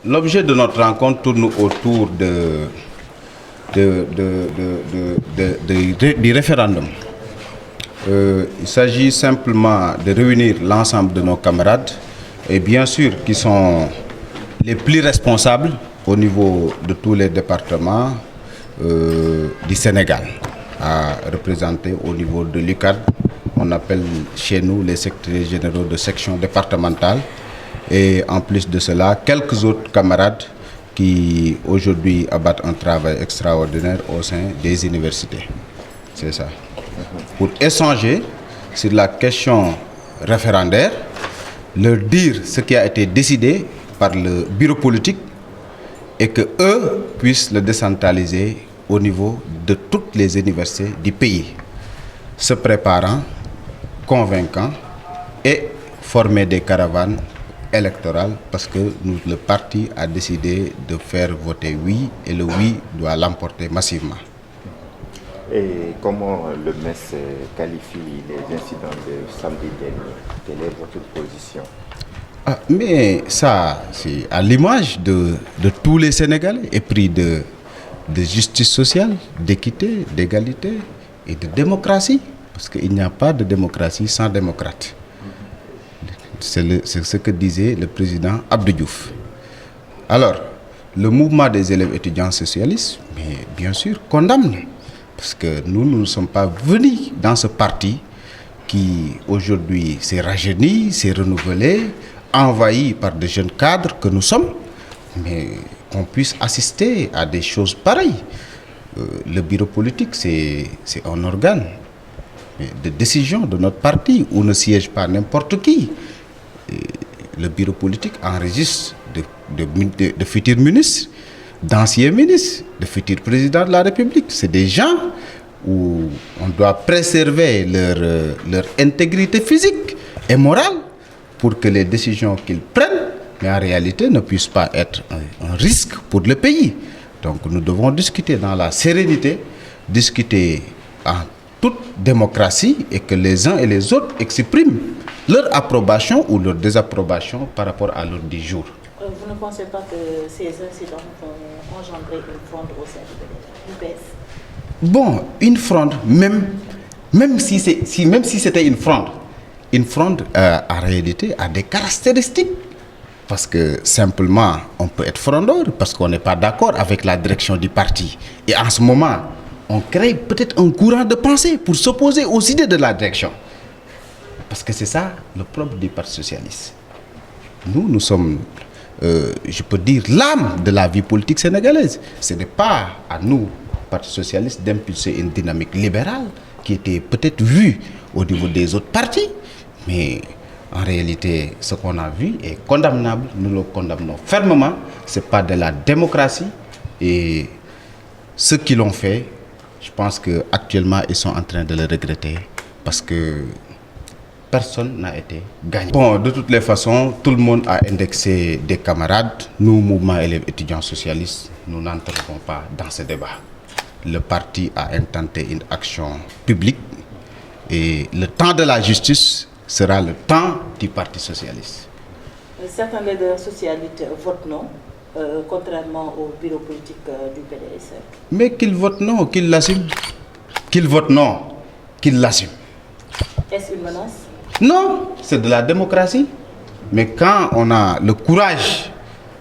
l'objet de notre rencontre tourne autour du référendum. Il s'agit simplement de réunir l'ensemble de nos camarades et bien sûr qui sont les plus responsables au niveau de tous les départements du Sénégal, à représenter au niveau de l'UCAD. On appelle chez nous les secrétaires généraux de section départementale et en plus de cela, quelques autres camarades qui aujourd'hui abattent un travail extraordinaire au sein des universités. C'est ça. Pour échanger sur la question référendaire, leur dire ce qui a été décidé par le bureau politique et que eux puissent le décentraliser au niveau de toutes les universités du pays, se préparant, convaincant et former des caravanes électorales parce que le parti a décidé de faire voter oui et le oui doit l'emporter massivement. Et comment le MES qualifie les incidents de samedi dernier? Quelle est votre position? Mais ça, c'est à l'image de tous les Sénégalais, épris de justice sociale, d'équité, d'égalité et de démocratie. Parce qu'il n'y a pas de démocratie sans démocrate. C'est ce que disait le président Abdou Diouf. Alors, le mouvement des élèves étudiants socialistes, mais bien sûr, condamne. Parce que nous ne sommes pas venus dans ce parti qui aujourd'hui s'est rajeuni, s'est renouvelé, envahi par des jeunes cadres que nous sommes, mais qu'on puisse assister à des choses pareilles. Le bureau politique, c'est un organe de décision de notre parti où ne siège pas n'importe qui. Le bureau politique enregistre de futurs ministres, d'anciens ministres, de futurs présidents de la République. C'est des gens où on doit préserver leur intégrité physique et morale pour que les décisions qu'ils prennent, mais en réalité, ne puissent pas être un risque pour le pays. Donc nous devons discuter dans la sérénité, discuter en toute démocratie et que les uns et les autres expriment leur approbation ou leur désapprobation par rapport à l'ordre du jour. Vous ne pensez pas que ces incidents vont engendrer une fronde au sein du PS? Bon, une fronde, même si c'était une fronde en réalité a des caractéristiques. Parce que simplement, on peut être frondeur parce qu'on n'est pas d'accord avec la direction du parti. Et en ce moment, on crée peut-être un courant de pensée pour s'opposer aux idées de la direction. Parce que c'est ça le propre du Parti socialiste. Nous sommes, je peux dire, l'âme de la vie politique sénégalaise. Ce n'est pas à nous, Parti socialiste, d'impulser une dynamique libérale qui était peut-être vue au niveau des autres partis. Mais en réalité, ce qu'on a vu est condamnable. Nous le condamnons fermement. Ce n'est pas de la démocratie. Et ceux qui l'ont fait, je pense qu'actuellement, ils sont en train de le regretter. Parce que personne n'a été gagnant. Bon, de toutes les façons, tout le monde a indexé des camarades. Nous, mouvement élèves étudiants socialistes, nous n'entrerons pas dans ce débat. Le parti a intenté une action publique et le temps de la justice sera le temps du Parti socialiste. Certains leaders socialistes votent non, contrairement au bureau politique du PDS. Mais qu'ils votent non, qu'ils l'assument. Qu'ils votent non, qu'ils l'assument. Est-ce une menace? Non, c'est de la démocratie. Mais quand on a le courage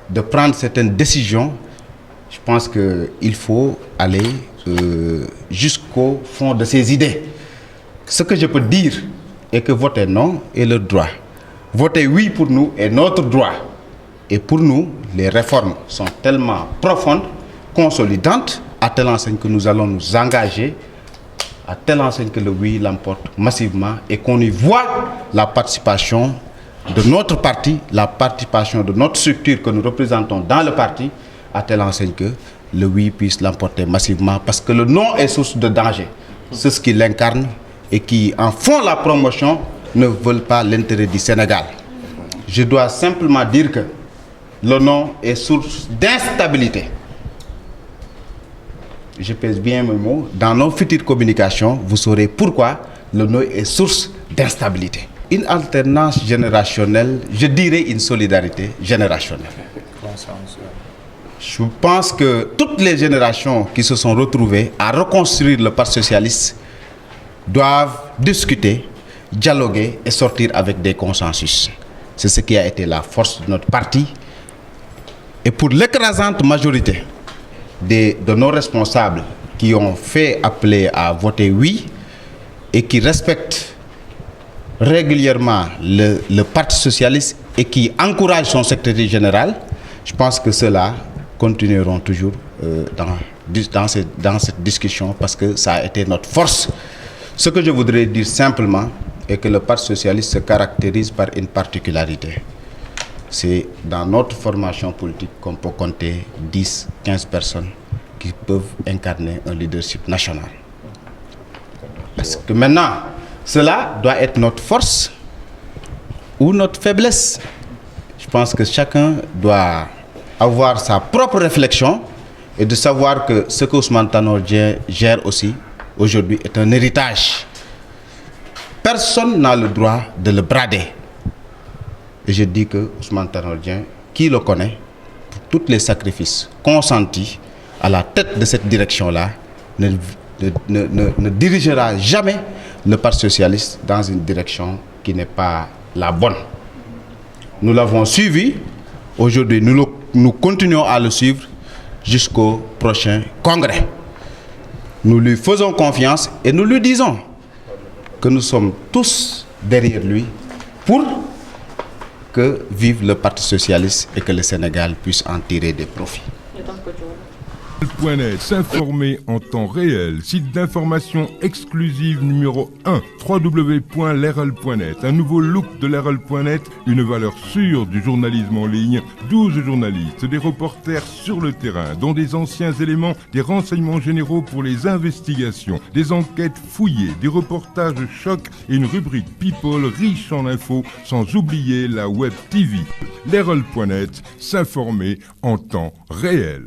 de prendre certaines décisions, je pense qu'il faut aller jusqu'au fond de ses idées. Ce que je peux dire est que voter non est le droit. Voter oui pour nous est notre droit. Et pour nous, les réformes sont tellement profondes, consolidantes, à telle enseigne que nous allons nous engager, à telle enseigne que le oui l'emporte massivement et qu'on y voit la participation de notre parti, la participation de notre structure que nous représentons dans le parti, à telle enseigne que le oui puisse l'emporter massivement parce que le non est source de danger. Ceux qui l'incarnent et qui en font la promotion ne veulent pas l'intérêt du Sénégal. Je dois simplement dire que le non est source d'instabilité. Je pèse bien mes mots. Dans nos futures communications, vous saurez pourquoi le non est source d'instabilité. Une alternance générationnelle, je dirais une solidarité générationnelle. bon sens. Je pense que toutes les générations qui se sont retrouvées à reconstruire le Parti socialiste doivent discuter, dialoguer et sortir avec des consensus. C'est ce qui a été la force de notre parti. Et pour l'écrasante majorité de nos responsables qui ont fait appeler à voter oui et qui respectent régulièrement le Parti socialiste et qui encouragent son secrétaire général, je pense que ceux-là continueront toujours dans cette discussion parce que ça a été notre force. Ce que je voudrais dire simplement est que le Parti socialiste se caractérise par une particularité. C'est dans notre formation politique qu'on peut compter 10, 15 personnes qui peuvent incarner un leadership national. Parce que maintenant, cela doit être notre force ou notre faiblesse. Je pense que chacun doit avoir sa propre réflexion et de savoir que ce que Ousmane Tanor Dieng gère aussi aujourd'hui est un héritage. Personne n'a le droit de le brader. Et je dis que Ousmane Tanor Dieng, qui le connaît, pour tous les sacrifices consentis à la tête de cette direction-là, ne dirigera jamais le Parti socialiste dans une direction qui n'est pas la bonne. Nous l'avons suivi. Aujourd'hui, nous continuons à le suivre jusqu'au prochain congrès. Nous lui faisons confiance et nous lui disons que nous sommes tous derrière lui pour que vive le Parti socialiste et que le Sénégal puisse en tirer des profits. Lerol.net, s'informer en temps réel. Site d'information exclusive numéro 1, www.lerol.net. Un nouveau look de Lerol.net, une valeur sûre du journalisme en ligne. 12 journalistes, des reporters sur le terrain, dont des anciens éléments, des renseignements généraux pour les investigations, des enquêtes fouillées, des reportages chocs et une rubrique People riche en infos, sans oublier la Web TV. Lerol.net, s'informer en temps réel.